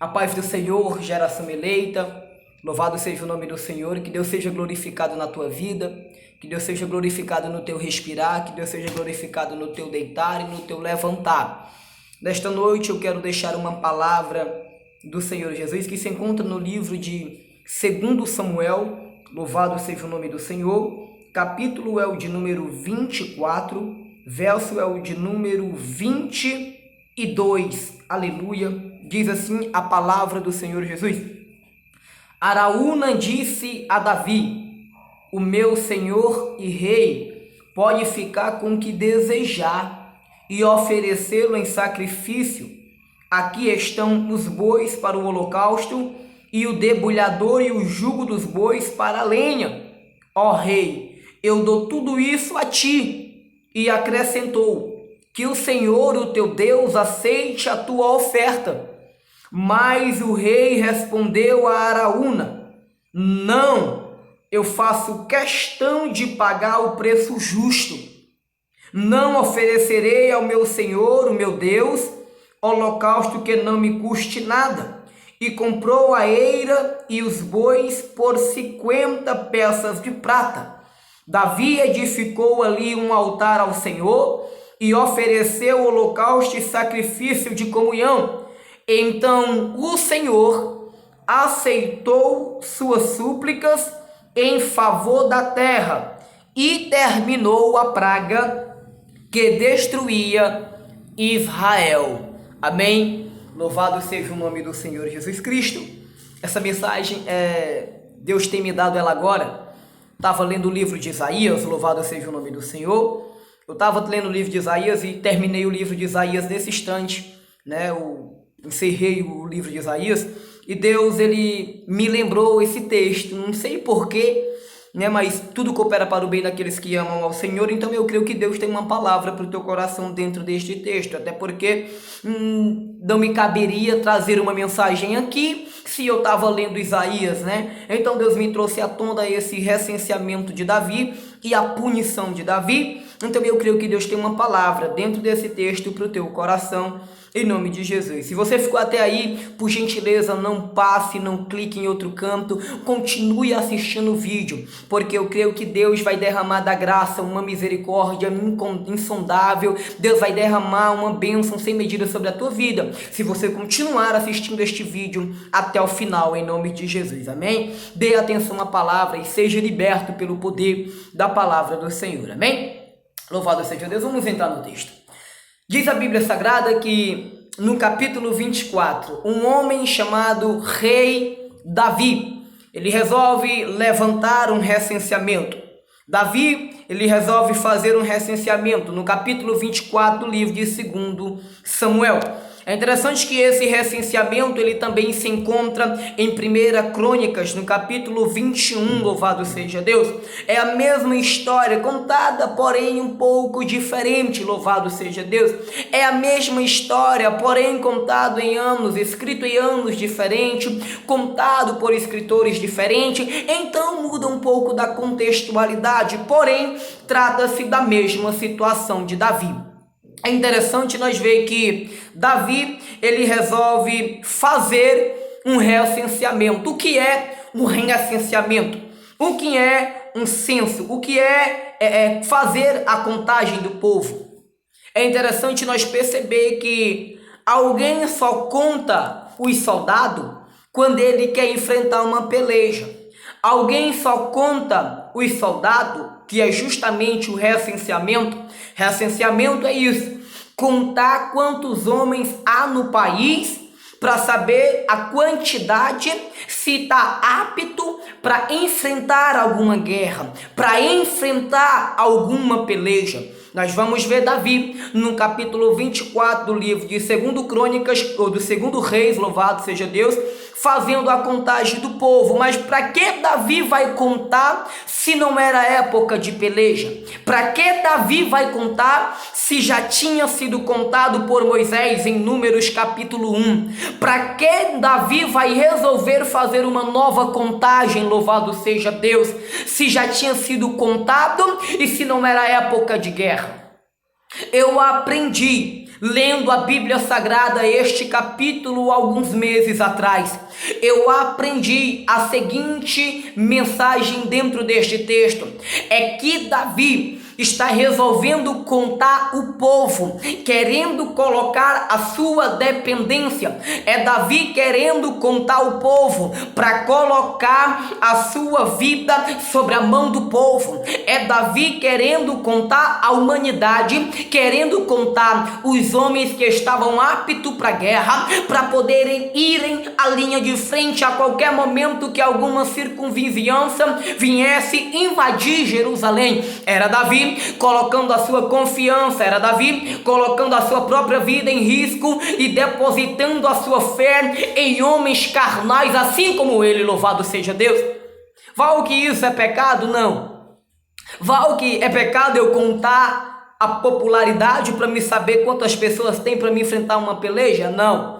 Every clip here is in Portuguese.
A paz do Senhor, geração eleita, louvado seja o nome do Senhor, que Deus seja glorificado na tua vida, que Deus seja glorificado no teu respirar, que Deus seja glorificado no teu deitar e no teu levantar. Nesta noite eu quero deixar uma palavra do Senhor Jesus que se encontra no livro de 2 Samuel, louvado seja o nome do Senhor, capítulo é o de número 24, verso é o de número 22, aleluia. Diz assim a palavra do Senhor Jesus: Araúna disse a Davi: o meu senhor e rei pode ficar com o que desejar e oferecê-lo em sacrifício. Aqui estão os bois para o holocausto e o debulhador e o jugo dos bois para a lenha. Ó rei, eu dou tudo isso a ti. E acrescentou: que o Senhor, o teu Deus, aceite a tua oferta. Mas o rei respondeu a Araúna: não, eu faço questão de pagar o preço justo. Não oferecerei ao meu Senhor, o meu Deus, holocausto que não me custe nada. E comprou a eira e os bois por 50 peças de prata. Davi edificou ali um altar ao Senhor e ofereceu holocausto e sacrifício de comunhão. Então o Senhor aceitou suas súplicas em favor da terra e terminou a praga que destruía Israel. Amém? Louvado seja o nome do Senhor Jesus Cristo. Essa mensagem, Deus tem me dado ela agora. Estava lendo o livro de Isaías, louvado seja o nome do Senhor. Eu estava lendo o livro de Isaías e terminei o livro de Isaías nesse instante, né? Encerrei o livro de Isaías e Deus, ele me lembrou esse texto, não sei porquê, né? Mas tudo coopera para o bem daqueles que amam ao Senhor. Então eu creio que Deus tem uma palavra para o teu coração dentro deste texto, até porque não me caberia trazer uma mensagem aqui se eu estava lendo Isaías, né? Então Deus me trouxe à tona esse recenseamento de Davi e a punição de Davi. Então eu creio que Deus tem uma palavra dentro desse texto para o teu coração, em nome de Jesus. Se você ficou até aí, por gentileza, não passe, não clique em outro canto, continue assistindo o vídeo, porque eu creio que Deus vai derramar da graça uma misericórdia insondável. Deus vai derramar uma bênção sem medida sobre a tua vida, se você continuar assistindo este vídeo até o final, em nome de Jesus, amém? Dê atenção à palavra e seja liberto pelo poder da palavra do Senhor, amém? Louvado seja Deus. Vamos entrar no texto. Diz a Bíblia Sagrada que no capítulo 24, um homem chamado Rei Davi, ele resolve levantar um recenseamento. Davi, ele resolve fazer um recenseamento no capítulo 24 do livro de 2 Samuel. É interessante que esse recenseamento ele também se encontra em 1 Crônicas, no capítulo 21, louvado seja Deus. É a mesma história contada, porém um pouco diferente, louvado seja Deus. É a mesma história, porém contado em anos, escrito em anos diferentes, contado por escritores diferentes, então muda um pouco da contextualidade, porém trata-se da mesma situação de Davi. É interessante nós ver que Davi, ele resolve fazer um recenseamento. O que é um recenseamento? O que é um censo? O que é fazer a contagem do povo? É interessante nós perceber que alguém só conta os soldados quando ele quer enfrentar uma peleja. Alguém só conta os soldados, que é justamente o recenseamento. Recenseamento é isso: contar quantos homens há no país para saber a quantidade, se está apto para enfrentar alguma guerra, para enfrentar alguma peleja. Nós vamos ver Davi no capítulo 24 do livro de 2 Crônicas, ou do 2 Reis, louvado seja Deus, fazendo a contagem do povo. Mas para que Davi vai contar se não era época de peleja? Para que Davi vai contar se já tinha sido contado por Moisés em Números capítulo 1? Para que Davi vai resolver fazer uma nova contagem, louvado seja Deus, se já tinha sido contado e se não era época de guerra? Eu aprendi lendo a Bíblia Sagrada, este capítulo, alguns meses atrás, eu aprendi a seguinte mensagem dentro deste texto: é que Davi está resolvendo contar o povo, querendo colocar a sua dependência. É Davi querendo contar o povo para colocar a sua vida sobre a mão do povo. É Davi querendo contar a humanidade, querendo contar os homens que estavam aptos para a guerra, para poderem irem à linha de frente a qualquer momento que alguma circunvizinhança viesse invadir Jerusalém. Era Davi colocando a sua confiança, era Davi colocando a sua própria vida em risco e depositando a sua fé em homens carnais, assim como ele. Louvado seja Deus. Val que isso é pecado? Não. Val que é pecado eu contar a popularidade para me saber quantas pessoas tem para me enfrentar uma peleja? Não.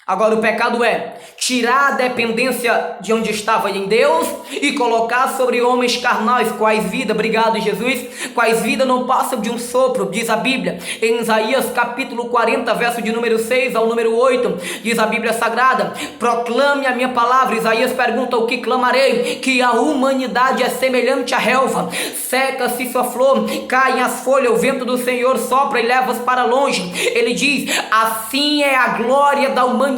Agora o pecado é tirar a dependência de onde estava em Deus e colocar sobre homens carnais. Quais vida, obrigado Jesus, quais vida não passam de um sopro, diz a Bíblia em Isaías capítulo 40, verso de número 6 ao número 8, diz a Bíblia Sagrada: proclame a minha palavra. Isaías pergunta: o que clamarei? Que a humanidade é semelhante à relva, seca-se sua flor, caem as folhas, o vento do Senhor sopra e leva-as para longe. Ele diz: assim é a glória da humanidade,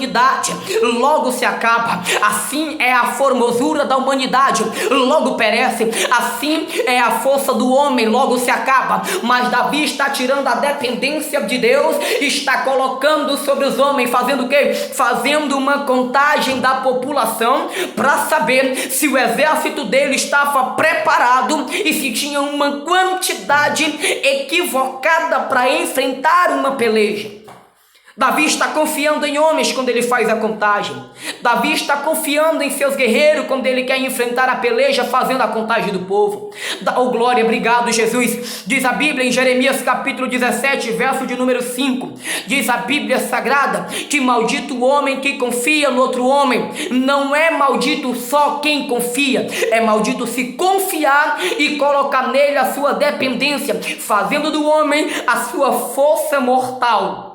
logo se acaba. Assim é a formosura da humanidade, logo perece. Assim é a força do homem, logo se acaba. Mas Davi está tirando a dependência de Deus, está colocando sobre os homens, fazendo o quê? Fazendo uma contagem da população para saber se o exército dele estava preparado e se tinha uma quantidade equivocada para enfrentar uma peleja. Davi está confiando em homens quando ele faz a contagem. Davi está confiando em seus guerreiros quando ele quer enfrentar a peleja, fazendo a contagem do povo. Oh glória, obrigado Jesus. Diz a Bíblia em Jeremias capítulo 17, verso de número 5. Diz a Bíblia Sagrada que maldito o homem que confia no outro homem. Não é maldito só quem confia, é maldito se confiar e colocar nele a sua dependência, fazendo do homem a sua força mortal.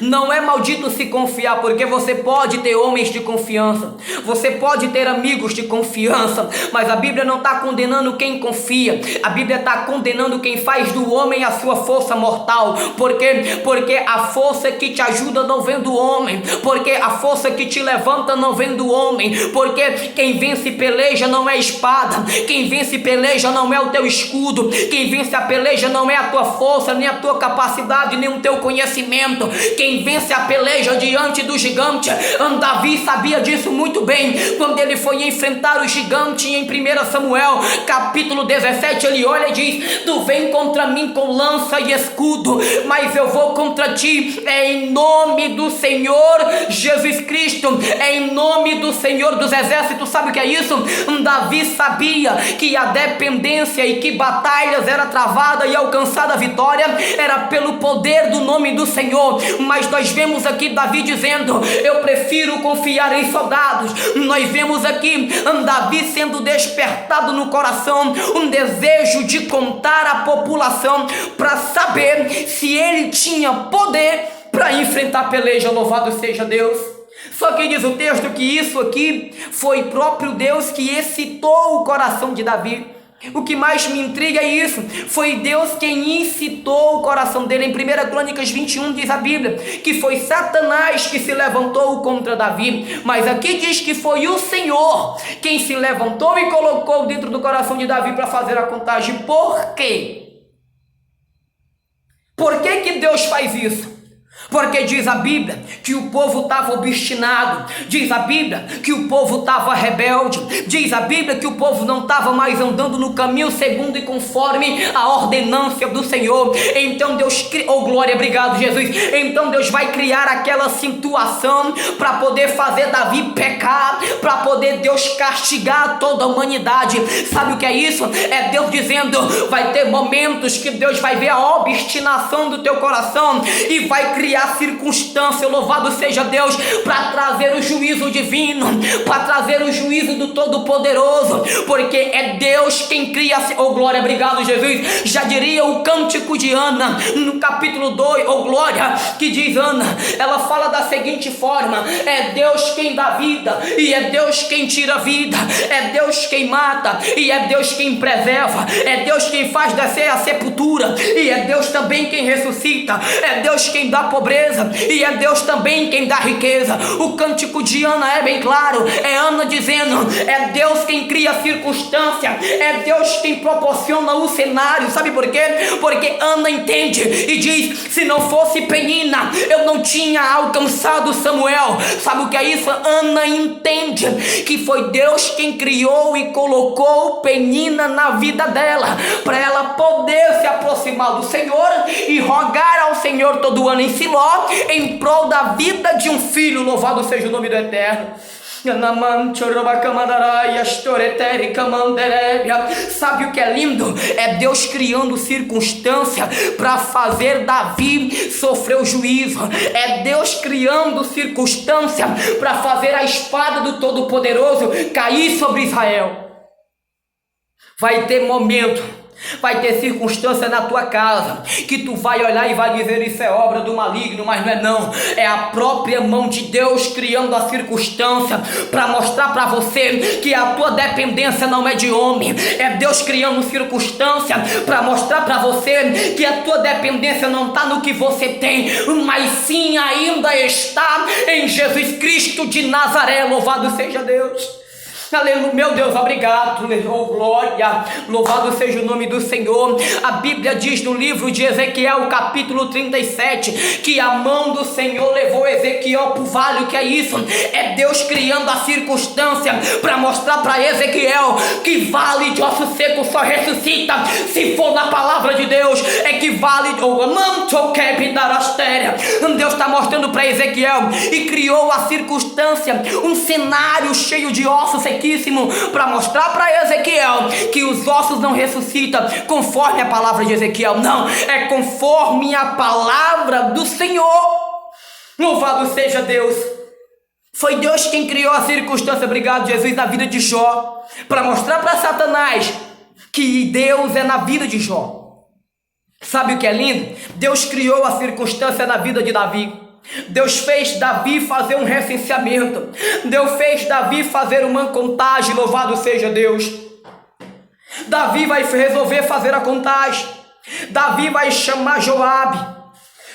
Não é maldito se confiar, porque você pode ter homens de confiança, você pode ter amigos de confiança, mas a Bíblia não está condenando quem confia. A Bíblia está condenando quem faz do homem a sua força mortal. Por quê? Porque a força que te ajuda não vem do homem, porque a força que te levanta não vem do homem, porque quem vence peleja não é espada, quem vence peleja não é o teu escudo, quem vence a peleja não é a tua força, nem a tua capacidade, nem o teu conhecimento. Quem vence a peleja diante do gigante, Davi sabia disso muito bem. Quando ele foi enfrentar o gigante em 1 Samuel capítulo 17, ele olha e diz: tu vem contra mim com lança e escudo, mas eu vou contra ti em nome do Senhor Jesus Cristo, em nome do Senhor dos exércitos. Sabe o que é isso? Davi sabia que a dependência e que batalhas era travada e alcançada a vitória era pelo poder do nome do Senhor. Mas nós vemos aqui Davi dizendo: eu prefiro confiar em soldados. Nós vemos aqui Davi sendo despertado no coração um desejo de contar a população para saber se ele tinha poder para enfrentar a peleja. Louvado seja Deus. Só que diz o texto que isso aqui foi próprio Deus que excitou o coração de Davi. O que mais me intriga é isso: foi Deus quem incitou o coração dele. Em 1 Crônicas 21 diz a Bíblia que foi Satanás que se levantou contra Davi, mas aqui diz que foi o Senhor quem se levantou e colocou dentro do coração de Davi para fazer a contagem. Por quê? Por que que Deus faz isso? Porque diz a Bíblia que o povo estava obstinado, diz a Bíblia que o povo estava rebelde, diz a Bíblia que o povo não estava mais andando no caminho segundo e conforme a ordenância do Senhor. Então Deus, oh glória, obrigado Jesus, então Deus vai criar aquela situação para poder fazer Davi pecar, para poder Deus castigar toda a humanidade. Sabe o que é isso? É Deus dizendo: vai ter momentos que Deus vai ver a obstinação do teu coração e vai criar a circunstância, louvado seja Deus, para trazer o juízo divino, para trazer o juízo do Todo-Poderoso, porque é Deus quem cria, oh glória, obrigado Jesus, já diria o cântico de Ana, no capítulo 2, oh glória, que diz Ana, ela fala da seguinte forma: é Deus quem dá vida, e é Deus quem tira vida, é Deus quem mata, e é Deus quem preserva, é Deus quem faz descer a sepultura, e é Deus também quem ressuscita, é Deus quem dá pobreza, e é Deus também quem dá riqueza. O cântico de Ana é bem claro, é Ana dizendo, é Deus quem cria a circunstância, é Deus quem proporciona o cenário. Sabe por quê? Porque Ana entende e diz, se não fosse Penina, eu não tinha alcançado Samuel. Sabe o que é isso? Ana entende que foi Deus quem criou e colocou Penina na vida dela, para ela poder se aproximar do Senhor e rogar ao Senhor todo ano em Siló, em prol da vida de um filho. Louvado seja o nome do Eterno. Sabe o que é lindo? É Deus criando circunstância para fazer Davi sofrer o juízo. É Deus criando circunstância para fazer a espada do Todo-Poderoso cair sobre Israel. Vai ter momento, vai ter circunstância na tua casa que tu vai olhar e vai dizer, isso é obra do maligno, mas não é não, é a própria mão de Deus criando a circunstância para mostrar para você que a tua dependência não é de homem. É Deus criando circunstância para mostrar para você que a tua dependência não está no que você tem, mas sim ainda está em Jesus Cristo de Nazaré. Louvado seja Deus. Aleluia, meu Deus, obrigado, oh glória, louvado seja o nome do Senhor. A Bíblia diz no livro de Ezequiel, capítulo 37, que a mão do Senhor levou Ezequiel para o vale. O que é isso? É Deus criando a circunstância para mostrar para Ezequiel que vale de osso seco só ressuscita se for na palavra de Deus. É que vale, Deus está mostrando para Ezequiel e criou a circunstância, um cenário cheio de ossos sequíssimos, para mostrar para Ezequiel que os ossos não ressuscitam conforme a palavra de Ezequiel, não, é conforme a palavra do Senhor. Louvado seja Deus. Foi Deus quem criou a circunstância, obrigado Jesus, na vida de Jó, para mostrar para Satanás que Deus é na vida de Jó. Sabe o que é lindo? Deus criou a circunstância na vida de Davi. Deus fez Davi fazer um recenseamento. Deus fez Davi fazer uma contagem. Louvado seja Deus. Davi vai resolver fazer a contagem. Davi vai chamar Joabe.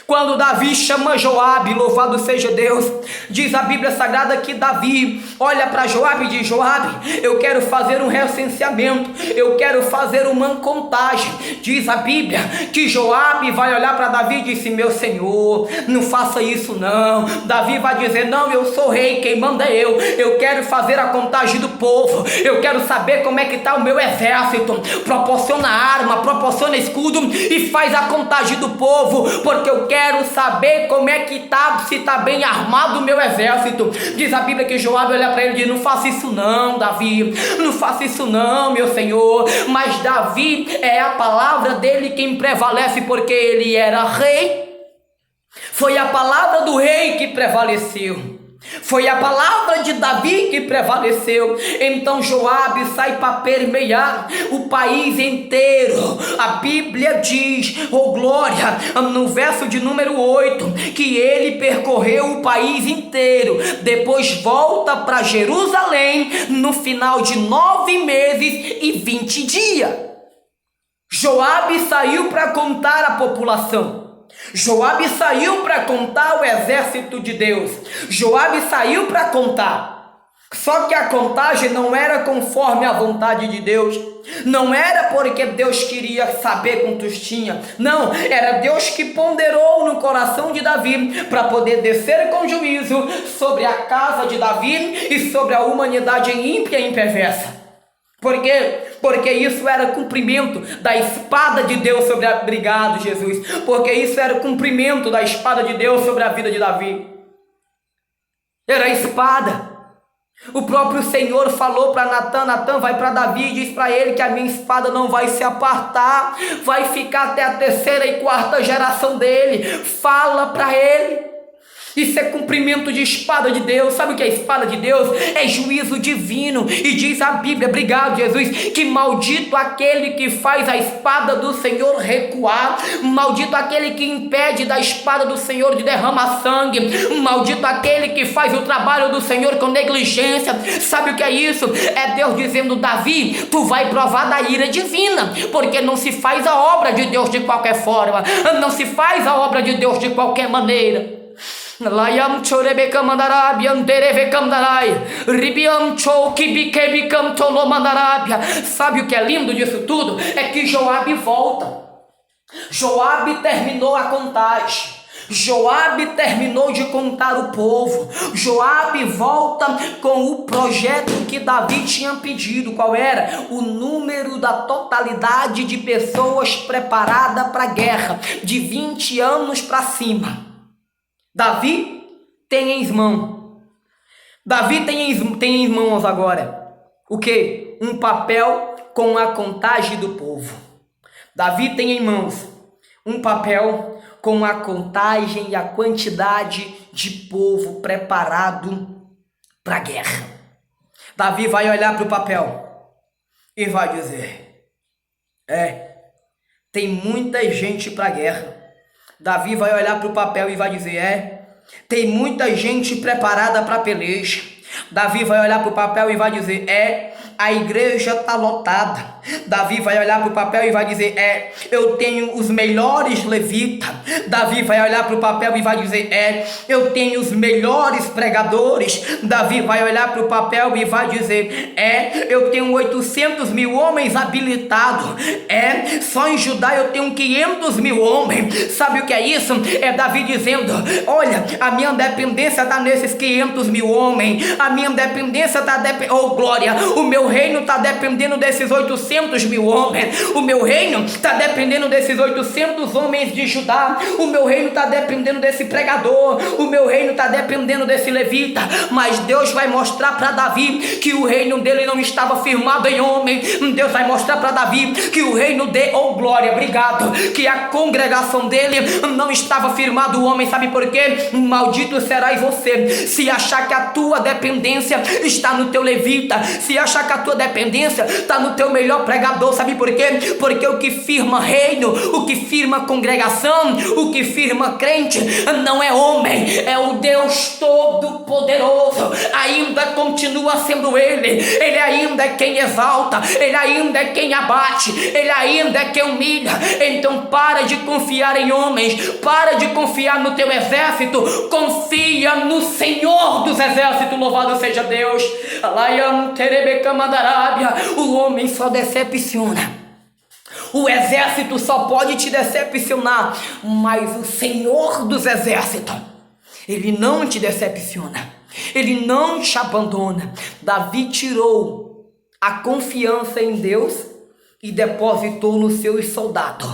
Quando Davi chama Joabe, louvado seja Deus, diz a Bíblia Sagrada que Davi olha para Joabe e diz, Joabe, eu quero fazer um recenseamento, eu quero fazer uma contagem. Diz a Bíblia que Joabe vai olhar para Davi e disse, meu Senhor, não faça isso não. Davi vai dizer, não, eu sou rei, quem manda é eu quero fazer a contagem do povo, eu quero saber como é que está o meu exército. Proporciona arma, proporciona escudo e faz a contagem do povo, porque eu quero saber como é que está, se está bem armado o meu exército. Diz a Bíblia que Joabe olha para ele e diz, não faça isso não, Davi, não faça isso não, meu Senhor. Mas Davi, é a palavra dele quem prevalece, porque ele era rei. Foi a palavra do rei que prevaleceu, foi a palavra de Davi que prevaleceu. Então Joabe sai para permear o país inteiro. A Bíblia diz, oh glória, no verso de número 8, que ele percorreu o país inteiro. Depois volta para Jerusalém no final de 9 meses e 20 dias. Joabe saiu para contar a população. Joabe saiu para contar o exército de Deus. Joabe saiu para contar. Só que a contagem não era conforme a vontade de Deus. Não era porque Deus queria saber quantos tinha. Não, era Deus que ponderou no coração de Davi para poder descer com juízo sobre a casa de Davi e sobre a humanidade ímpia e perversa. Por quê? Porque isso era cumprimento da espada de Deus sobre a... Obrigado, Jesus. Porque isso era o cumprimento da espada de Deus sobre a vida de Davi. Era a espada. O próprio Senhor falou para Natan: Natan, vai para Davi e diz para ele que a minha espada não vai se apartar, vai ficar até a terceira e quarta geração dele. Fala para ele. Isso é cumprimento de espada de Deus. Sabe o que é espada de Deus? É juízo divino. E diz a Bíblia, obrigado Jesus, que maldito aquele que faz a espada do Senhor recuar, maldito aquele que impede da espada do Senhor de derramar sangue, maldito aquele que faz o trabalho do Senhor com negligência. Sabe o que é isso? É Deus dizendo: Davi, tu vai provar da ira divina, porque não se faz a obra de Deus de qualquer forma, não se faz a obra de Deus de qualquer maneira. Sabe o que é lindo disso tudo? É que Joabe volta. Joabe terminou a contagem. Joabe terminou de contar o povo. Joabe volta com o projeto que Davi tinha pedido. Qual era? O número da totalidade de pessoas preparadas para a guerra, de 20 anos para cima. Davi tem em mãos. Davi tem em mãos agora o que? Um papel com a contagem do povo. Davi tem em mãos um papel com a contagem e a quantidade de povo preparado para a guerra. Davi vai olhar para o papel e vai dizer: tem muita gente para a guerra. Davi vai olhar para o papel e vai dizer: tem muita gente preparada para a peleja. Davi vai olhar para o papel e vai dizer: a igreja está lotada. Davi vai olhar para o papel e vai dizer: eu tenho os melhores levitas. Davi vai olhar para o papel e vai dizer: eu tenho os melhores pregadores. Davi vai olhar para o papel e vai dizer: eu tenho 800 mil homens habilitados. Só em Judá eu tenho 500 mil homens. Sabe o que é isso? É Davi dizendo: olha, a minha dependência está nesses 500 mil homens. A minha dependência está glória, o meu reino está dependendo desses 800 mil homens. O meu reino está dependendo desses 800 homens de Judá. O meu reino está dependendo desse pregador. O meu reino está dependendo desse levita. Mas Deus vai mostrar para Davi que o reino dele não estava firmado em homem. Deus vai mostrar para Davi que o reino de, glória, obrigado, que a congregação dele não estava firmado em homem. Sabe por quê? Maldito serás você se achar que a tua dependência está no teu levita, se achar que a tua dependência está no teu melhor pregador. Sabe por quê? Porque o que firma reino, o que firma congregação, o que firma crente não é homem, é o Deus Todo-Poderoso. Ainda continua sendo Ele ainda é quem exalta, Ele ainda é quem abate, Ele ainda é quem humilha. Então para de confiar em homens, para de confiar no teu exército, confia no Senhor dos exércitos. Louvado seja Deus. O homem só decepciona, o exército só pode te decepcionar, mas o Senhor dos exércitos, Ele não te decepciona, Ele não te abandona. Davi tirou a confiança em Deus e depositou nos seus soldados.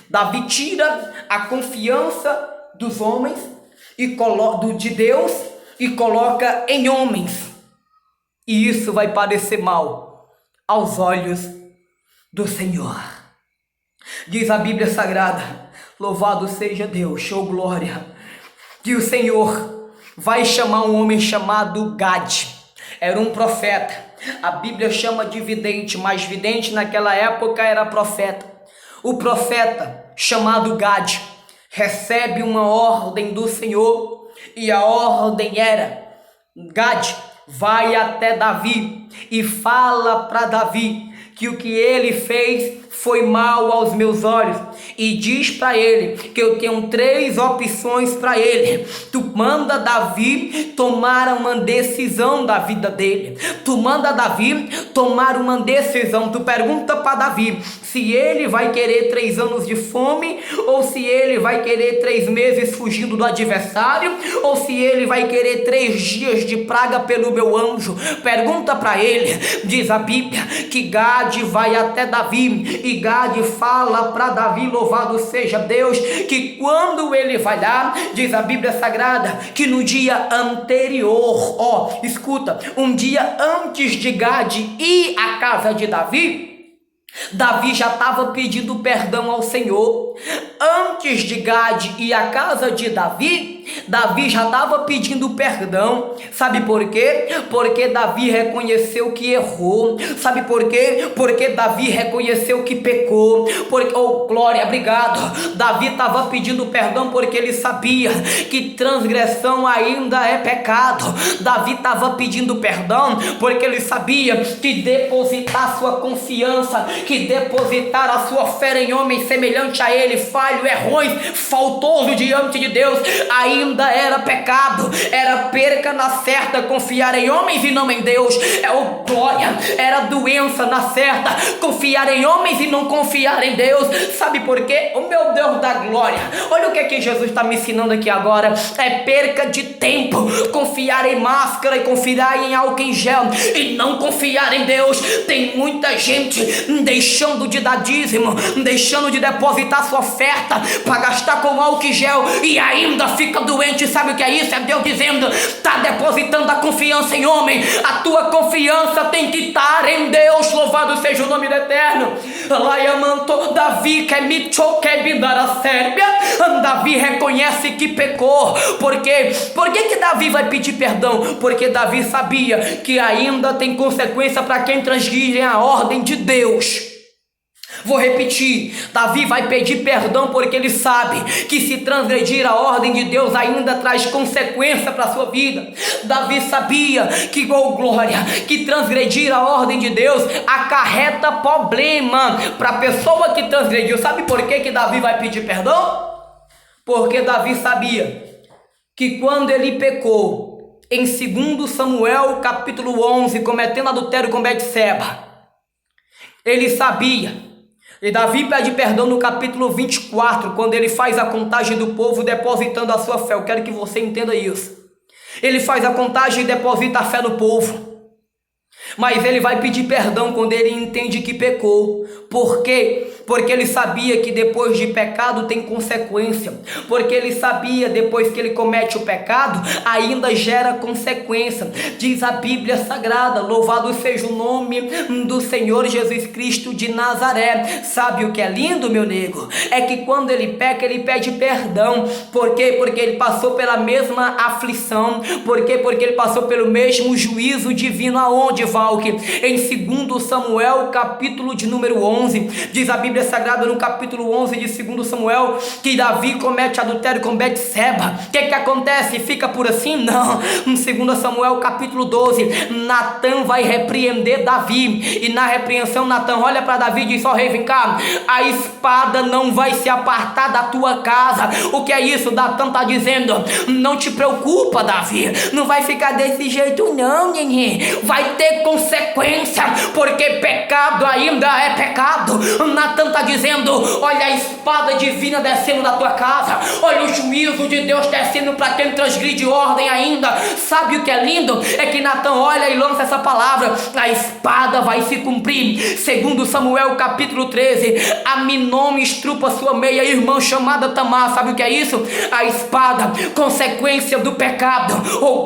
Davi tira a confiança dos homens de Deus e coloca em homens. E isso vai parecer mal aos olhos do Senhor. Diz a Bíblia Sagrada, louvado seja Deus, show glória, que o Senhor vai chamar um homem chamado Gade. Era um profeta. A Bíblia chama de vidente, mas vidente naquela época era profeta. O profeta chamado Gade recebe uma ordem do Senhor, e a ordem era: Gade, vai até Davi e fala para Davi que o que ele fez foi mal aos meus olhos, e diz para ele que eu tenho 3 opções para ele. Tu manda Davi tomar uma decisão da vida dele, tu manda Davi tomar uma decisão. Tu pergunta para Davi se ele vai querer 3 anos de fome, ou se ele vai querer 3 meses fugindo do adversário, ou se ele vai querer 3 dias de praga pelo meu anjo. Pergunta para ele. Diz a Bíblia que Gade vai até Davi, e Gade fala para Davi, louvado seja Deus, que quando ele vai lá, diz a Bíblia Sagrada, que no dia anterior, escuta, um dia antes de Gade ir à casa de Davi, Davi já estava pedindo perdão ao Senhor. Antes de Gade ir à casa de Davi, Davi já estava pedindo perdão. Sabe por quê? Porque Davi reconheceu que errou. Sabe por quê? Porque Davi reconheceu que pecou. Porque, glória, obrigado. Davi estava pedindo perdão porque ele sabia que transgressão ainda é pecado. Davi estava pedindo perdão porque ele sabia que depositar sua confiança, que depositar a sua fé em homem semelhante a ele, falho, errões, faltoso diante de Deus, ainda era pecado. Era perca na certa confiar em homens e não em Deus. Glória, era doença na certa confiar em homens e não confiar em Deus. Sabe por quê? O meu Deus da glória, olha o que é que Jesus está me ensinando aqui agora. É perca de tempo confiar em máscara e confiar em álcool em gel e não confiar em Deus. Tem muita gente deixando de dar dízimo, deixando de depositar sua oferta para gastar com álcool em gel e ainda fica doente. Sabe o que é isso? É Deus dizendo: está depositando a confiança em homem. A tua confiança tem que estar em Deus. Louvado seja o nome do Eterno. Davi Davi reconhece que pecou. Por quê? Por que Davi vai pedir perdão? Porque Davi sabia que ainda tem consequência para quem transgride a ordem de Deus. Vou repetir, Davi vai pedir perdão porque ele sabe que se transgredir a ordem de Deus ainda traz consequência para a sua vida. Davi sabia que, glória, que transgredir a ordem de Deus acarreta problema para a pessoa que transgrediu. Sabe por que Davi vai pedir perdão? Porque Davi sabia que quando ele pecou, em 2 Samuel capítulo 11, cometendo adultério com Betseba, ele sabia. E Davi pede perdão no capítulo 24, quando ele faz a contagem do povo depositando a sua fé. Eu quero que você entenda isso. Ele faz a contagem e deposita a fé no povo. Mas ele vai pedir perdão quando ele entende que pecou. Por quê? Porque ele sabia que depois de pecado tem consequência. Porque ele sabia, depois que ele comete o pecado, ainda gera consequência. Diz a Bíblia Sagrada, louvado seja o nome do Senhor Jesus Cristo de Nazaré. Sabe o que é lindo, meu nego? É que quando ele peca, ele pede perdão. Por quê? Porque ele passou pela mesma aflição. Por quê? Porque ele passou pelo mesmo juízo divino. Aonde, Valque? Em 2 Samuel, capítulo de número 11, diz a Bíblia Sagrada no capítulo 11 de 2 Samuel, que Davi comete adultério com Betseba. O que acontece? Fica por assim? Não. Em 2 Samuel, capítulo 12, Natã vai repreender Davi, e na repreensão Natã olha para Davi e diz: rei, vem cá, a espada não vai se apartar da tua casa. O que é isso? Natã está dizendo: não te preocupa, Davi, não vai ficar desse jeito não, neném. Vai ter consequência, porque pecado ainda é pecado. Natã está dizendo: olha a espada divina descendo da tua casa, olha o juízo de Deus descendo para quem transgride ordem ainda. Sabe o que é lindo? É que Natã olha e lança essa palavra: a espada vai se cumprir. 2 Samuel capítulo 13, Aminon estrupa sua meia-irmã chamada Tamar. Sabe o que é isso? A espada, consequência do pecado,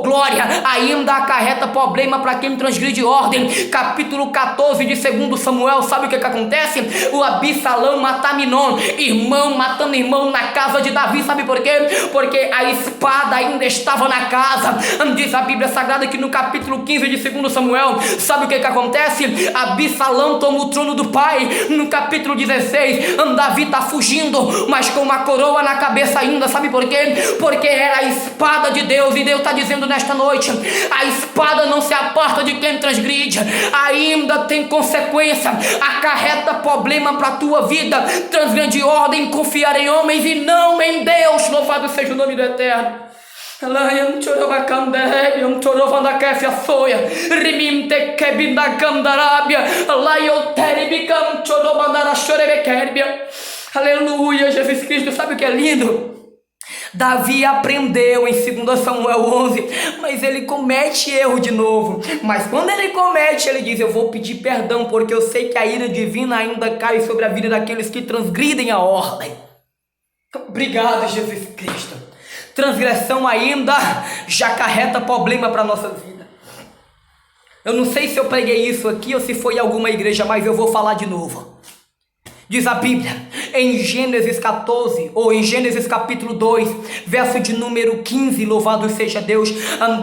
glória, ainda acarreta problema para quem transgride ordem. Capítulo 14 de 2 Samuel, sabe o que acontece? O Absalão mata Aminon, irmão matando irmão na casa de Davi. Sabe por quê? Porque a espada ainda estava na casa. Diz a Bíblia Sagrada que no capítulo 15 de 2 Samuel, sabe o que acontece? Absalão toma o trono do pai. No capítulo 16, Davi está fugindo, mas com uma coroa na cabeça ainda. Sabe por quê? Porque era a espada de Deus, e Deus está dizendo nesta noite: a espada não se aparta de quem transgride, ainda tem consequência, acarreta problema para a tua vida. Transgredir ordem, confiar em homens e não em Deus. Louvado seja o nome do Eterno. Lion Chorobacandé, Yom Chorovandakefi Afoia, Rimimte Kebindagamdarabia, Lion Teribicam Chorobandara Chorebekerbia. Aleluia, Jesus Cristo, sabe o que é lindo? Davi aprendeu em 2 Samuel 11, mas ele comete erro de novo. Mas quando ele comete, ele diz: eu vou pedir perdão, porque eu sei que a ira divina ainda cai sobre a vida daqueles que transgridem a ordem. Obrigado, Jesus Cristo. Transgressão ainda já acarreta problema para a nossa vida. Eu não sei se eu preguei isso aqui ou se foi em alguma igreja, mas eu vou falar de novo. Diz a Bíblia, em Gênesis 14, ou em Gênesis capítulo 2, verso de número 15, louvado seja Deus.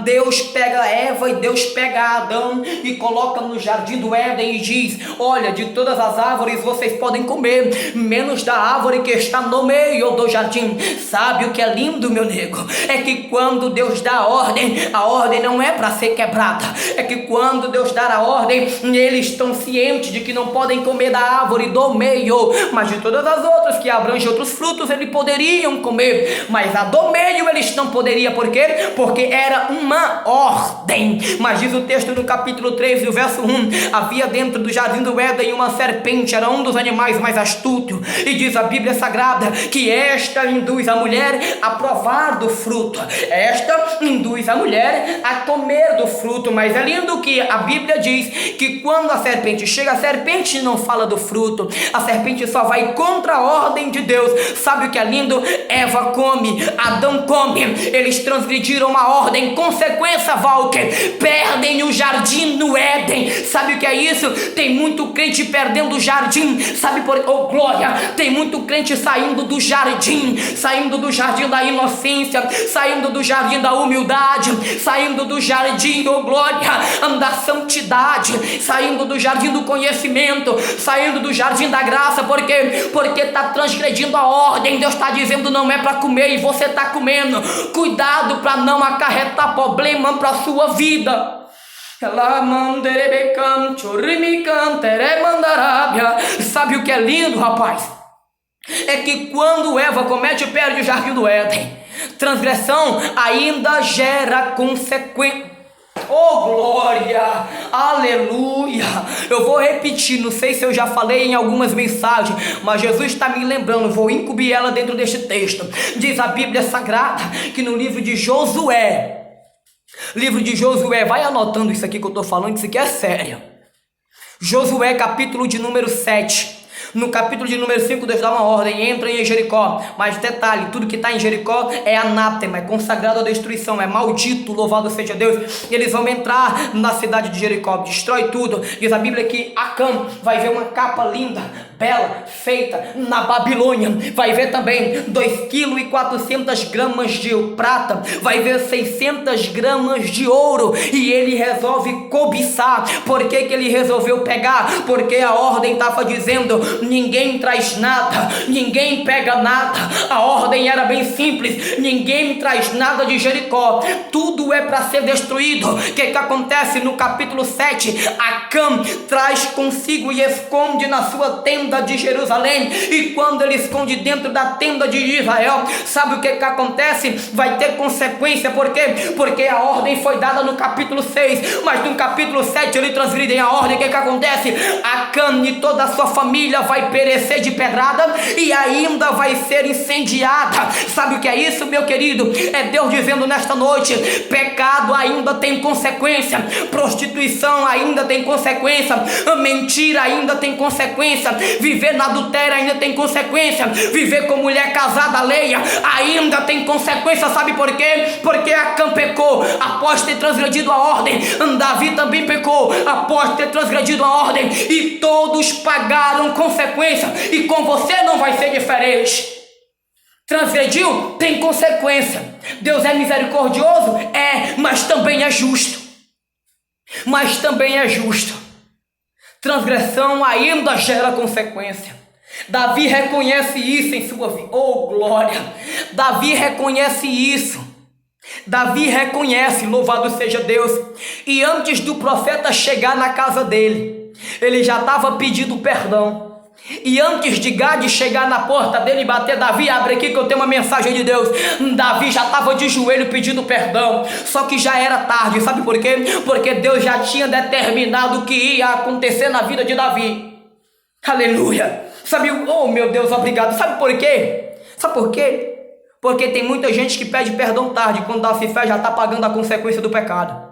Deus pega Eva e Deus pega Adão e coloca no jardim do Éden e diz: olha, de todas as árvores vocês podem comer, menos da árvore que está no meio do jardim. Sabe o que é lindo, meu nego? É que quando Deus dá a ordem não é para ser quebrada. É que quando Deus dá a ordem, eles estão cientes de que não podem comer da árvore do meio, mas de todas as outras que abrangem outros frutos eles poderiam comer, mas a do meio eles não poderiam. Por quê? Porque era uma ordem. Mas diz o texto no capítulo 3, no verso 1, havia dentro do jardim do Éden uma serpente, era um dos animais mais astutos, e diz a Bíblia Sagrada que esta induz a mulher a provar do fruto, esta induz a mulher a comer do fruto. Mas é lindo que a Bíblia diz que quando a serpente chega, a serpente não fala do fruto, a serpente só vai contra a ordem de Deus. Sabe o que é lindo? Eva come, Adão come, eles transgrediram uma ordem. Consequência, Walker, perdem o jardim no Éden. Sabe o que é isso? Tem muito crente perdendo o jardim. Sabe por oh glória, tem muito crente saindo do jardim da inocência, saindo do jardim da humildade, saindo do jardim, oh glória, da santidade, saindo do jardim do conhecimento, saindo do jardim da graça. Por quê? Porque está transgredindo a ordem. Deus está dizendo não é para comer e você está comendo. Cuidado para não acarretar problema para a sua vida. Sabe o que é lindo, rapaz? É que quando Eva comete, perde o jardim do Éden. Transgressão ainda gera consequência. Oh glória, aleluia. Eu vou repetir, não sei se eu já falei em algumas mensagens, mas Jesus está me lembrando, vou incluir ela dentro deste texto. Diz a Bíblia Sagrada que no livro de Josué, vai anotando isso aqui que eu estou falando, isso aqui é sério. Josué capítulo de número 7. No capítulo de número 5, Deus dá uma ordem: entrem em Jericó. Mas detalhe, tudo que está em Jericó é anátema, é consagrado à destruição, é maldito, louvado seja Deus. Eles vão entrar na cidade de Jericó, destrói tudo. Diz a Bíblia que Acã vai ver uma capa linda, bela, feita na Babilônia. Vai ver também 2,4 kg de prata, vai ver 600 gramas de ouro, e ele resolve cobiçar. Por que ele resolveu pegar? Porque a ordem estava dizendo: ninguém traz nada, ninguém pega nada. A ordem era bem simples: ninguém traz nada de Jericó, tudo é para ser destruído. O que acontece no capítulo 7? Acã traz consigo e esconde na sua tenda de Jerusalém, e quando ele esconde dentro da tenda de Israel, sabe o que acontece? Vai ter consequência. Por quê? Porque a ordem foi dada no capítulo 6, mas no capítulo 7 ele transgride a ordem. O que acontece? Acã e toda a sua família vai perecer de pedrada e ainda vai ser incendiada. Sabe o que é isso, meu querido? É Deus dizendo nesta noite: pecado ainda tem consequência, prostituição ainda tem consequência, mentira ainda tem consequência, viver na adultério ainda tem consequência, viver com mulher casada alheia ainda tem consequência. Sabe por quê? Porque Acã pecou após ter transgredido a ordem, Davi também pecou após ter transgredido a ordem, e todos pagaram consequência, e com você não vai ser diferente. Transgrediu, tem consequência. Deus é misericordioso? É, mas também é justo. Transgressão ainda gera consequência. Davi reconhece isso em sua vida. Oh glória, Davi reconhece isso. Davi reconhece, louvado seja Deus. E antes do profeta chegar na casa dele, ele já estava pedindo perdão. E antes de Gade chegar na porta dele e bater, Davi, abre aqui que eu tenho uma mensagem de Deus. Davi já estava de joelho pedindo perdão, só que já era tarde. Sabe por quê? Porque Deus já tinha determinado o que ia acontecer na vida de Davi. Aleluia. Sabe, oh meu Deus, obrigado. Sabe por quê? Sabe por quê? Porque tem muita gente que pede perdão tarde, quando dá-se fé já está pagando a consequência do pecado.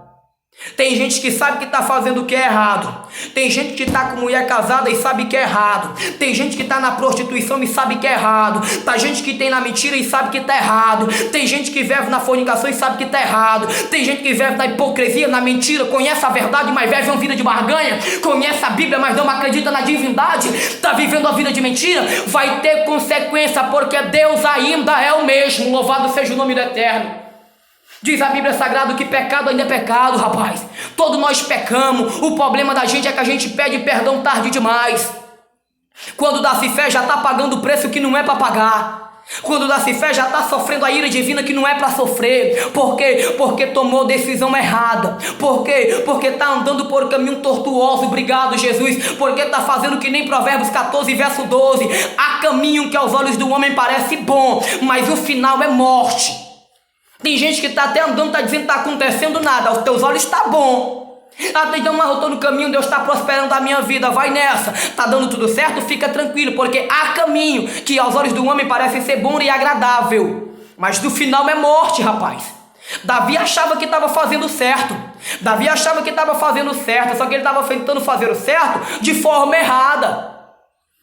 Tem gente que sabe que está fazendo o que é errado. Tem gente que está com mulher casada e sabe que é errado. Tem gente que está na prostituição e sabe que é errado. Tem gente que tem na mentira e sabe que está errado. Tem gente que vive na fornicação e sabe que está errado. Tem gente que vive na hipocrisia, na mentira, conhece a verdade, mas vive uma vida de barganha. Conhece a Bíblia, mas não acredita na divindade. Está vivendo a vida de mentira. Vai ter consequência, porque Deus ainda é o mesmo. Louvado seja o nome do Eterno. Diz a Bíblia Sagrada que pecado ainda é pecado, rapaz. Todos nós pecamos. O problema da gente é que a gente pede perdão tarde demais. Quando dá-se fé já está pagando o preço que não é para pagar. Quando dá-se fé já está sofrendo a ira divina que não é para sofrer. Por quê? Porque tomou decisão errada. Por quê? Porque está andando por caminho tortuoso. Obrigado, Jesus. Porque está fazendo que nem Provérbios 14, verso 12. Há caminho que aos olhos do homem parece bom, mas o final é morte. Tem gente que está até andando, está dizendo que está acontecendo nada. Aos teus olhos está bom. Então, mas eu estou no caminho, Deus está prosperando a minha vida. Vai nessa. Está dando tudo certo? Fica tranquilo, porque há caminho que aos olhos do homem parece ser bom e agradável, mas do final é morte, rapaz. Davi achava que estava fazendo certo. Davi achava que estava fazendo certo, só que ele estava tentando fazer o certo de forma errada.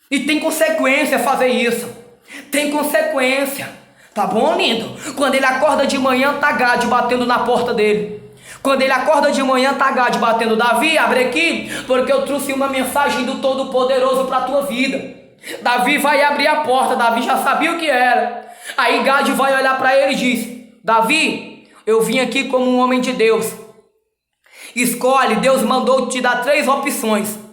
E tem consequência fazer isso. Tem consequência. Tá bom, lindo? Quando ele acorda de manhã, tá Gade batendo na porta dele. Quando ele acorda de manhã, tá Gade batendo. Davi, abre aqui, porque eu trouxe uma mensagem do Todo-Poderoso para a tua vida. Davi vai abrir a porta. Davi já sabia o que era. Aí Gade vai olhar para ele e diz: Davi, eu vim aqui como um homem de Deus. Escolhe, Deus mandou te dar 3 opções.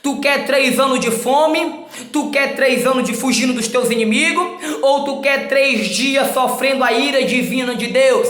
Tu quer 3 anos de fome? Tu quer 3 anos de fugindo dos teus inimigos? Ou tu quer 3 dias sofrendo a ira divina de Deus?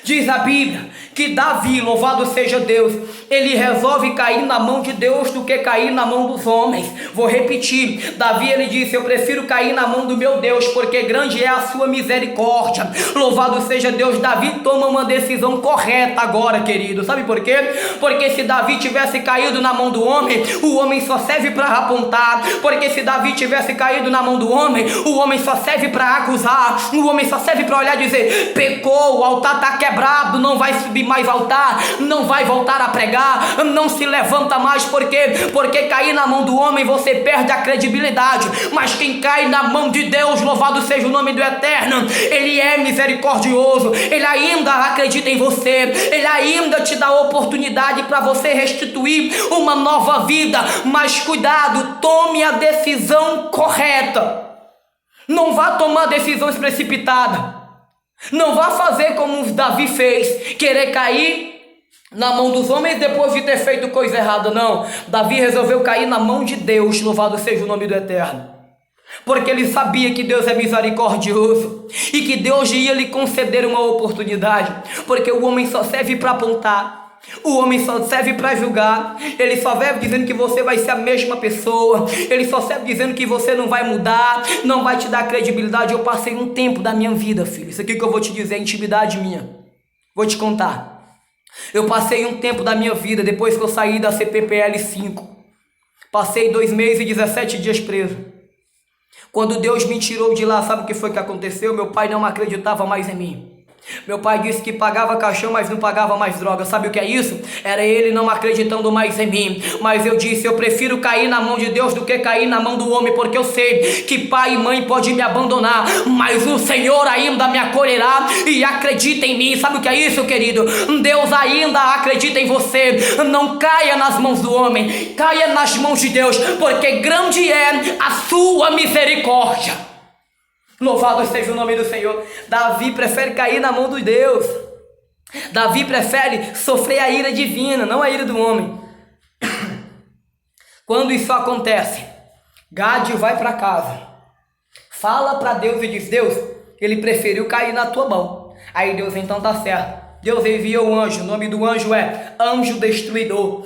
Diz a Bíblia que Davi, louvado seja Deus, ele resolve cair na mão de Deus do que cair na mão dos homens. Vou repetir, Davi ele disse: eu prefiro cair na mão do meu Deus, porque grande é a sua misericórdia. Louvado seja Deus. Davi toma uma decisão correta agora, querido. Sabe por quê? Porque se Davi tivesse caído na mão do homem, o homem só serve para apontar. Porque se Davi tivesse caído na mão do homem, o homem só serve para acusar. O homem só serve para olhar e dizer: pecou, o altar está quebrado, não vai subir mais altar, não vai voltar a pregar, não se levanta mais. Por quê? Porque cair na mão do homem você perde a credibilidade, mas quem cai na mão de Deus, louvado seja o nome do Eterno, ele é misericordioso, ele ainda acredita em você, ele ainda te dá oportunidade para você restituir uma nova vida. Mas cuidado, tome a decisão correta, não vá tomar decisões precipitadas. Não vá fazer como Davi fez, querer cair na mão dos homens depois de ter feito coisa errada. Não, Davi resolveu cair na mão de Deus, louvado seja o nome do Eterno, porque ele sabia que Deus é misericordioso e que Deus ia lhe conceder uma oportunidade, porque o homem só serve para apontar. O homem só serve para julgar. Ele só serve dizendo que você vai ser a mesma pessoa. Ele só serve dizendo que você não vai mudar, não vai te dar credibilidade. Eu passei um tempo da minha vida, filho. Isso aqui que eu vou te dizer é intimidade minha. Vou te contar. Eu passei um tempo da minha vida depois que eu saí da CPPL 5. Passei 2 meses e 17 dias preso. Quando Deus me tirou de lá, sabe o que foi que aconteceu? Meu pai não acreditava mais em mim. Meu pai disse que pagava caixão, mas não pagava mais droga. Sabe o que é isso? Era ele não acreditando mais em mim. Mas eu disse: eu prefiro cair na mão de Deus do que cair na mão do homem, porque eu sei que pai e mãe podem me abandonar, mas o Senhor ainda me acolherá e acredita em mim. Sabe o que é isso, querido? Deus ainda acredita em você. Não caia nas mãos do homem, caia nas mãos de Deus, porque grande é a sua misericórdia. Louvado seja o nome do Senhor. Davi prefere cair na mão de Deus. Davi prefere sofrer a ira divina, não a ira do homem. Quando isso acontece, Gade vai para casa, fala para Deus e diz: Deus, ele preferiu cair na tua mão. Aí Deus: então tá certo. Deus enviou o anjo. O nome do anjo é anjo destruidor.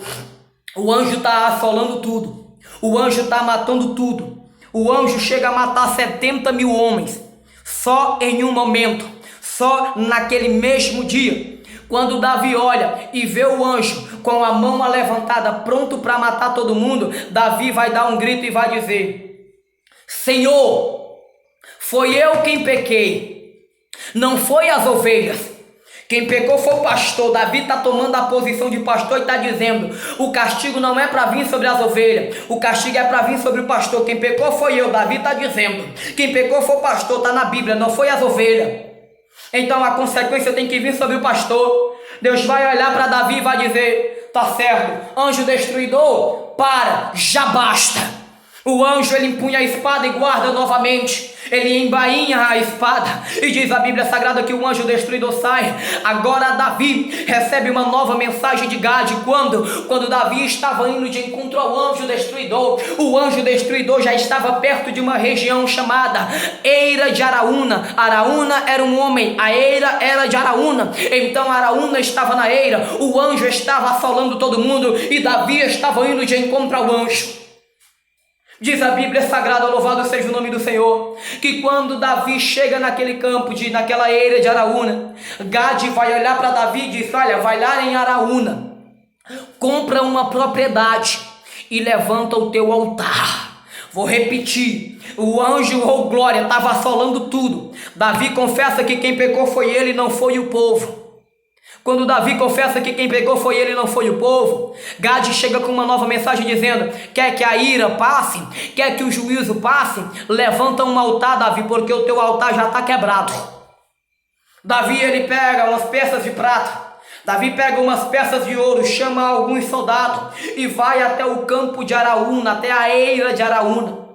O anjo está assolando tudo. O anjo está matando tudo. o anjo chega a matar 70.000 homens, só em um momento, só naquele mesmo dia. Quando Davi olha e vê o anjo com a mão levantada, pronto para matar todo mundo, Davi vai dar um grito e vai dizer: Senhor, foi eu quem pequei, não foi as ovelhas. Quem pecou foi o pastor. Davi está tomando a posição de pastor e está dizendo: o castigo não é para vir sobre as ovelhas, o castigo é para vir sobre o pastor. Quem pecou foi eu. Davi está dizendo: quem pecou foi o pastor, está na Bíblia, não foi as ovelhas. Então a consequência tem que vir sobre o pastor. Deus vai olhar para Davi e vai dizer: tá certo, anjo destruidor, para, já basta. O anjo, ele empunha a espada e guarda novamente. Ele embainha a espada e diz a Bíblia Sagrada que o anjo destruidor sai. Agora Davi recebe uma nova mensagem de Gade. Quando Davi estava indo de encontro ao anjo destruidor, o anjo destruidor já estava perto de uma região chamada Eira de Araúna. Araúna era um homem, a Eira era de Araúna. Então Araúna estava na Eira, o anjo estava assolando todo mundo e Davi estava indo de encontro ao anjo. Diz a Bíblia Sagrada, louvado seja o nome do Senhor, que quando Davi chega naquele campo, naquela eira de Araúna, Gade vai olhar para Davi e diz: olha, vai lá em Araúna, compra uma propriedade e levanta o teu altar. Vou repetir, o anjo, ou glória, estava assolando tudo. Davi confessa que quem pecou foi ele, não foi o povo. Quando Davi confessa que quem pecou foi ele, não foi o povo, Gade chega com uma nova mensagem dizendo: quer que a ira passe? Quer que o juízo passe? Levanta um altar, Davi, porque o teu altar já está quebrado. Davi, ele pega umas peças de prata, Davi pega umas peças de ouro, chama alguns soldados e vai até o campo de Araúna, até a eira de Araúna.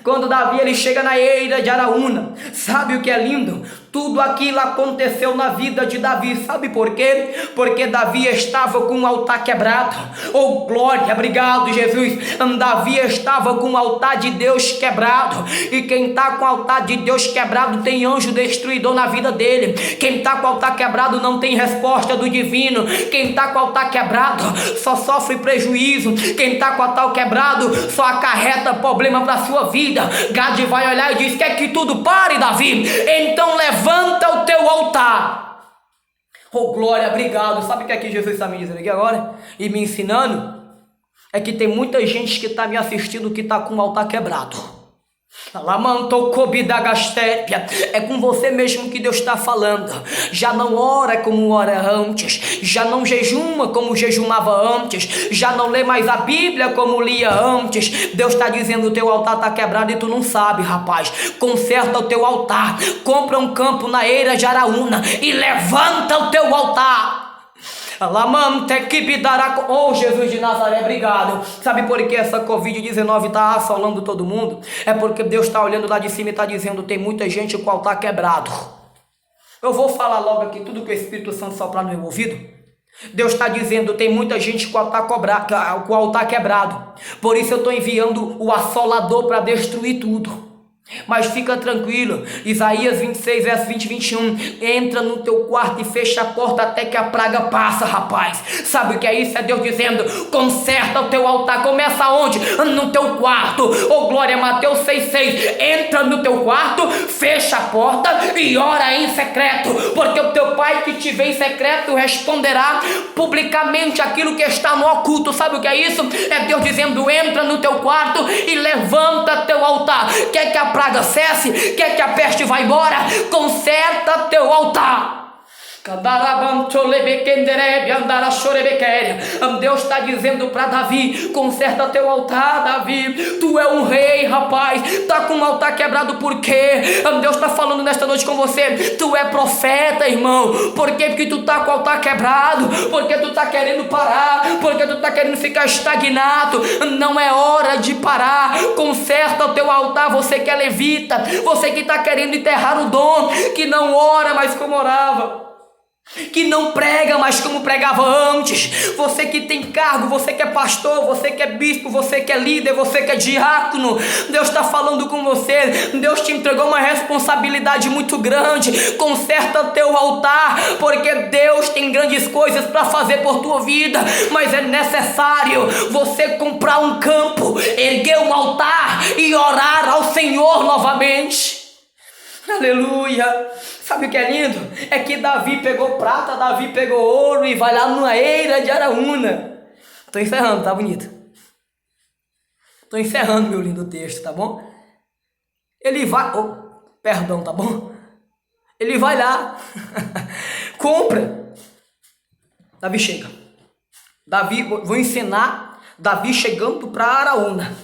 Quando Davi, ele chega na eira de Araúna, sabe o que é lindo? Tudo aquilo aconteceu na vida de Davi. Sabe por quê? Porque Davi estava com o altar quebrado. Oh glória, obrigado Jesus. Davi estava com o altar de Deus quebrado. E quem está com o altar de Deus quebrado tem anjo destruidor na vida dele. Quem está com o altar quebrado não tem resposta do divino. Quem está com o altar quebrado só sofre prejuízo. Quem está com o altar quebrado só acarreta problema para a sua vida. Gade vai olhar e diz: quer que tudo pare, Davi? Então levanta o teu altar. Oh glória, obrigado. Sabe o que é que Jesus está me dizendo aqui agora? E me ensinando? É que tem muita gente que está me assistindo que está com o altar quebrado. É com você mesmo que Deus está falando. Já não ora como ora antes, já não jejuma como jejumava antes, já não lê mais a Bíblia como lia antes. Deus está dizendo: o teu altar está quebrado e tu não sabe, rapaz. Conserta o teu altar, compra um campo na eira de Araúna e levanta o teu altar. Oh Jesus de Nazaré, obrigado. Sabe por que essa Covid-19 está assolando todo mundo? É porque Deus está olhando lá de cima e está dizendo: tem muita gente com o altar quebrado. Eu vou falar logo aqui tudo que o Espírito Santo soprar no meu ouvido. Deus está dizendo: tem muita gente com o altar quebrado. Por isso eu estou enviando o assolador para destruir tudo. Mas fica tranquilo, Isaías 26, verso 20 e 21, entra no teu quarto e fecha a porta até que a praga passa, rapaz. Sabe o que é isso? É Deus dizendo: conserta o teu altar. Começa onde? No teu quarto. Oh glória, Mateus 6,6, entra no teu quarto, fecha a porta e ora em secreto, porque o teu pai que te vê em secreto responderá publicamente aquilo que está no oculto. Sabe o que é isso? É Deus dizendo: entra no teu quarto e levanta teu altar. Quer que a praga cesse? Quer que a peste vá embora? Conserta teu altar. Deus está dizendo para Davi: conserta teu altar, Davi. Tu é um rei, rapaz. Está com o altar quebrado por quê? Deus está falando nesta noite com você: tu é profeta, irmão. Por quê? Porque tu está com o altar quebrado. Porque tu está querendo parar. Porque tu está querendo ficar estagnado. Não é hora de parar. Conserta o teu altar. Você que é levita, você que está querendo enterrar o dom, que não ora mais como orava. que não prega mais como pregava antes, você que tem cargo, você que é pastor, você que é bispo, você que é líder, você que é diácono, Deus está falando com você. Deus te entregou uma responsabilidade muito grande. Conserta teu altar, porque Deus tem grandes coisas para fazer por tua vida, mas é necessário você comprar um campo, erguer um altar e orar ao Senhor novamente. Aleluia. Sabe o que é lindo? É que Davi pegou prata, Davi pegou ouro e vai lá numa eira de Araúna. Estou encerrando, tá bonito? Estou encerrando meu lindo texto, tá bom? Ele vai... perdão, tá bom? Ele vai lá, compra. Davi chega. Davi, vou ensinar Davi chegando para Araúna.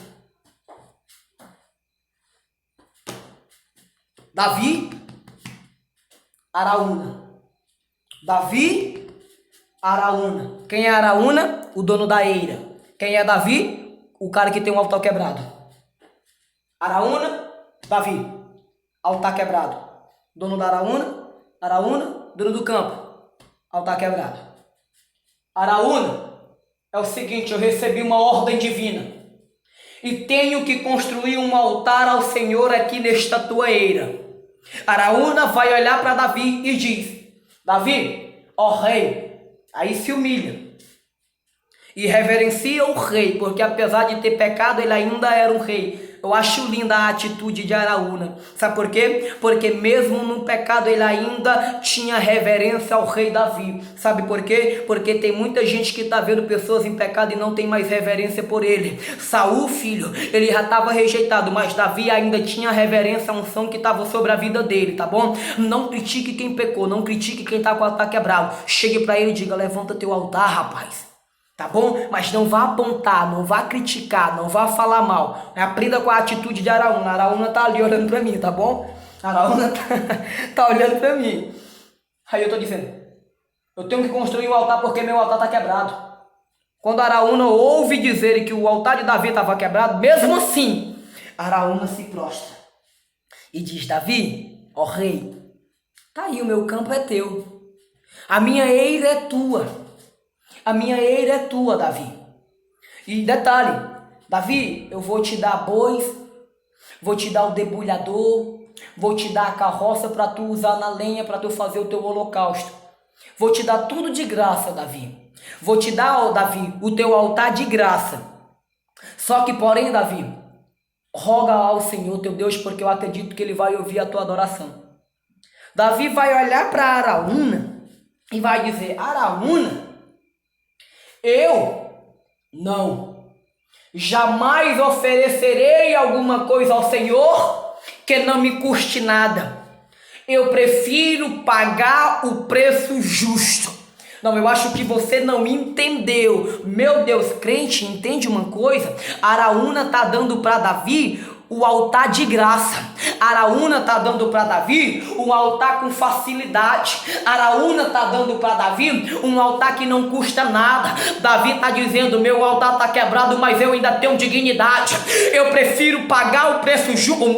Davi, Araúna. Davi, Araúna. Quem é Araúna? O dono da eira. Quem é Davi? O cara que tem um altar quebrado. Araúna, Davi. Altar quebrado. Dono da Araúna, Araúna, dono do campo. Altar quebrado. Araúna é o seguinte: eu recebi uma ordem divina e tenho que construir um altar ao Senhor aqui nesta tua eira. Araúna vai olhar para Davi e diz: Davi, ó rei. Aí se humilha e reverencia o rei, porque apesar de ter pecado, ele ainda era um rei. Eu acho linda a atitude de Araúna. Sabe por quê? Porque mesmo no pecado ele ainda tinha reverência ao rei Davi. Sabe por quê? Porque tem muita gente que está vendo pessoas em pecado e não tem mais reverência por ele. Saul, filho, ele já estava rejeitado, mas Davi ainda tinha reverência à unção que estava sobre a vida dele, tá bom? Não critique quem pecou, não critique quem está com o altar quebrado. Chegue para ele e diga: levanta teu altar, rapaz. Tá bom? Mas não vá apontar, não vá criticar, não vá falar mal. Aprenda com a atitude de Araúna. Araúna tá ali olhando para mim, tá bom? Araúna tá olhando para mim. Aí eu tô dizendo: eu tenho que construir um altar porque meu altar tá quebrado. Quando Araúna ouve dizer que o altar de Davi estava quebrado, mesmo assim, Araúna se prostra e diz: Davi, ó rei, tá aí, o meu campo é teu. A minha eira é tua. A minha eira é tua, Davi. E detalhe: Davi, eu vou te dar bois, vou te dar o debulhador, vou te dar a carroça para tu usar na lenha, para tu fazer o teu holocausto. Vou te dar tudo de graça, Davi. Vou te dar, ó, Davi, o teu altar de graça. Só que, porém, Davi, roga ao Senhor teu Deus, porque eu acredito que ele vai ouvir a tua adoração. Davi vai olhar para Araúna e vai dizer: Araúna, eu não, jamais oferecerei alguma coisa ao Senhor que não me custe nada. Eu prefiro pagar o preço justo. Não, eu acho que você não entendeu. Meu Deus, crente, entende uma coisa? Araúna está dando para Davi o altar de graça. Araúna está dando para Davi um altar com facilidade. Araúna está dando para Davi um altar que não custa nada. Davi está dizendo: meu altar está quebrado, mas eu ainda tenho dignidade. Eu prefiro pagar o preço justo.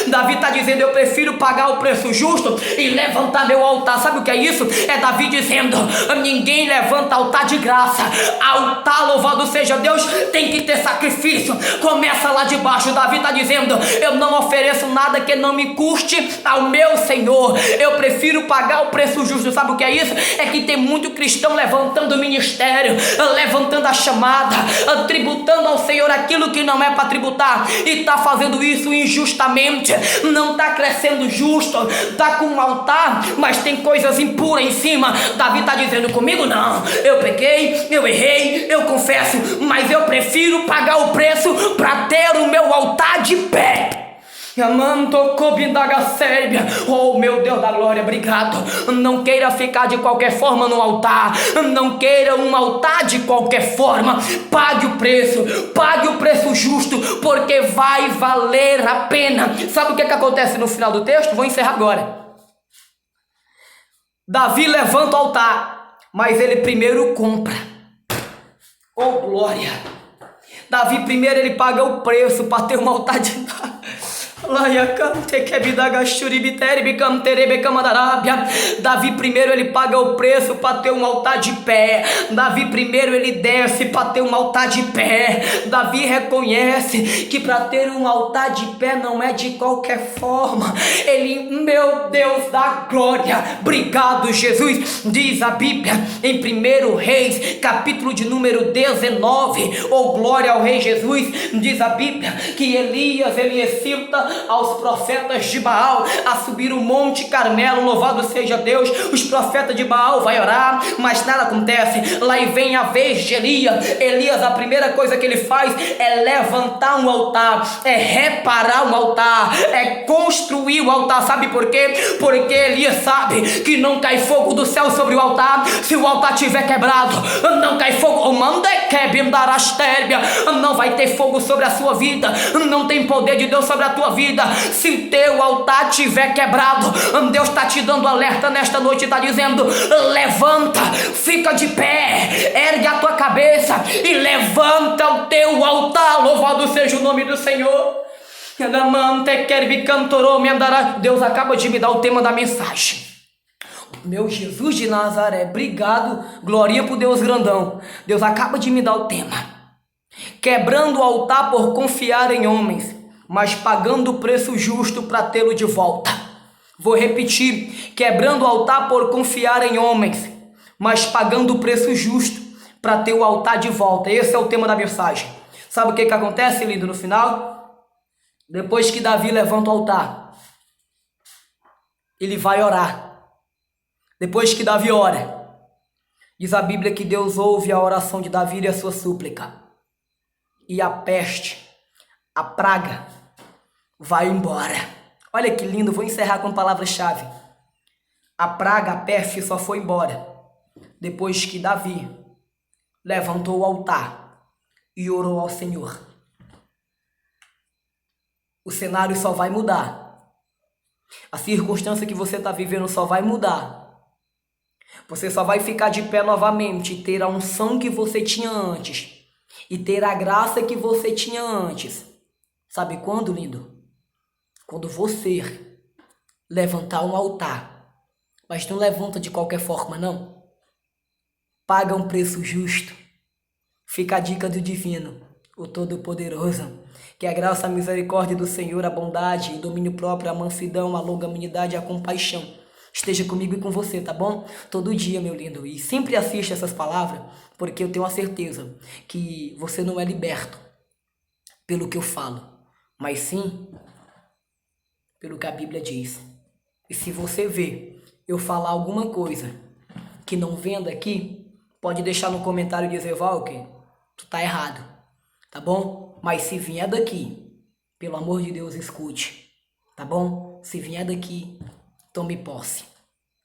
Davi está dizendo: eu prefiro pagar o preço justo e levantar meu altar. Sabe o que é isso? É Davi dizendo: ninguém levanta altar de graça. Altar, louvado seja Deus, tem que ter sacrifício. Começa lá de baixo. Davi está dizendo: eu não ofereço nada que não me custe ao meu Senhor. Eu prefiro pagar o preço justo. Sabe o que é isso? É que tem muito cristão levantando o ministério, levantando a chamada, tributando ao Senhor aquilo que não é para tributar, e está fazendo isso injustamente. Não está crescendo justo. Está com um altar, mas tem coisas impuras em cima. Davi está dizendo: comigo não. Eu pequei, eu errei, eu confesso, mas eu prefiro pagar o preço para ter o meu altar de pé. Oh, meu Deus da glória, obrigado. Não queira ficar de qualquer forma no altar. Não queira um altar de qualquer forma. Pague o preço justo, porque vai valer a pena. Sabe o que acontece no final do texto? Vou encerrar agora. Davi levanta o altar, mas ele primeiro compra. Oh, glória. Davi primeiro ele paga o preço para ter um altar de... Davi primeiro ele paga o preço para ter um altar de pé. Davi primeiro ele desce para ter um altar de pé. Davi reconhece que para ter um altar de pé não é de qualquer forma. Ele, meu Deus da glória, obrigado Jesus, diz a Bíblia em 1 Reis, capítulo de número 19, oh glória ao Rei Jesus, diz a Bíblia que Elias ele excita aos profetas de Baal a subir o Monte Carmelo, louvado seja Deus. Os profetas de Baal vai orar, mas nada acontece. Lá e vem a vez de Elias, a primeira coisa que ele faz é levantar um altar, é reparar um altar, é construir o altar. Sabe por quê? Porque Elias sabe que não cai fogo do céu sobre o altar se o altar tiver quebrado. Não cai fogo, não vai ter fogo sobre a sua vida, não tem poder de Deus sobre a tua vida se teu altar tiver quebrado. Deus está te dando alerta nesta noite, está dizendo: levanta, fica de pé, ergue a tua cabeça e levanta o teu altar. Louvado seja o nome do Senhor. Deus acaba de me dar o tema da mensagem. Meu Jesus de Nazaré, obrigado, glória por Deus grandão. Deus acaba de me dar o tema: quebrando o altar por confiar em homens, mas pagando o preço justo para tê-lo de volta. Vou repetir: quebrando o altar por confiar em homens, mas pagando o preço justo para ter o altar de volta. Esse é o tema da mensagem. Sabe o que acontece, lindo, no final? Depois que Davi levanta o altar, ele vai orar. Depois que Davi ora, diz a Bíblia que Deus ouve a oração de Davi e a sua súplica. E a peste, a praga, vai embora. Olha que lindo, vou encerrar com palavra-chave. A praga, a peste só foi embora depois que Davi levantou o altar e orou ao Senhor. O cenário só vai mudar. A circunstância que você está vivendo só vai mudar. Você só vai ficar de pé novamente e ter a unção que você tinha antes. E ter a graça que você tinha antes. Sabe quando, lindo? Quando você levantar um altar. Mas não levanta de qualquer forma, não. Paga um preço justo. Fica a dica do Divino, o Todo-Poderoso. Que a graça, a misericórdia do Senhor, a bondade, o domínio próprio, a mansidão, a longanimidade e a compaixão esteja comigo e com você, tá bom? Todo dia, meu lindo. E sempre assiste essas palavras, porque eu tenho a certeza que você não é liberto pelo que eu falo, mas sim pelo que a Bíblia diz. E se você vê eu falar alguma coisa que não vem daqui, pode deixar no comentário e dizer: Walker, tu tá errado, tá bom? Mas se vier daqui, pelo amor de Deus, escute, tá bom? Se vier daqui, tome posse.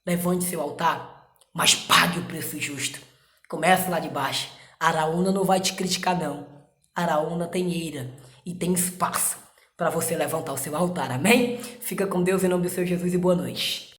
Levante seu altar, mas pague o preço justo. Comece lá de baixo. Araúna não vai te criticar, não. Araúna tem eira e tem espaço para você levantar o seu altar, amém? Fica com Deus em nome do Senhor Jesus e boa noite.